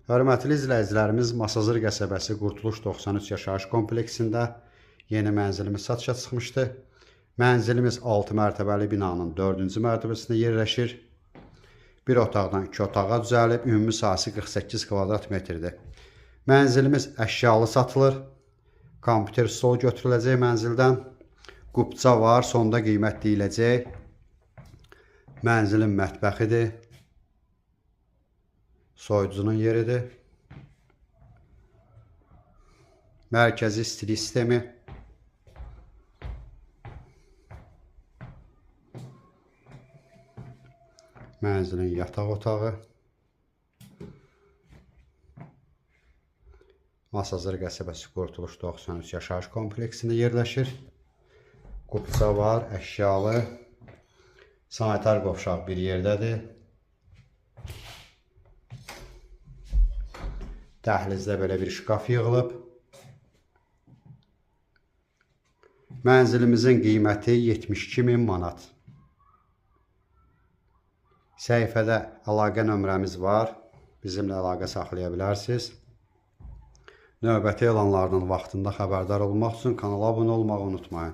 Hörmətli izləyicilərimiz, Masazır qəsəbəsi Qurtuluş 93 yaşayış kompleksində yeni mənzilimiz satışa çıxmışdı. Mənzilimiz 6 mərtəbəli binanın 4-cü mərtəbəsində yerləşir. Bir otaqdan 2 otağa düzəlib, ümumi sahəsi 48 kvadrat metrdir. Mənzilimiz əşyalı satılır. Kompüter stol götürüləcək mənzildən. Qubça var, sonda qiymət deyiləcək. Mənzilin mətbəxidir. Soyuducunun yeridir. Mərkəzi istilik sistemi. Mənzilin yataq otağı. Masazır qəsəbəsi Qurtuluş 93 yaşayış kompleksində yerləşir. Qubça var, əşyalı. Sanitar qovşaq bir yerdədir. Dəhlizdə belə bir şkaf yığılıb. Mənzilimizin qiyməti 72.000 manat. Səhifədə əlaqə nömrəmiz var. Bizimlə əlaqə saxlaya bilərsiniz. Növbəti elanlardan vaxtında xəbərdar olmaq üçün kanala abunə olmağı unutmayın.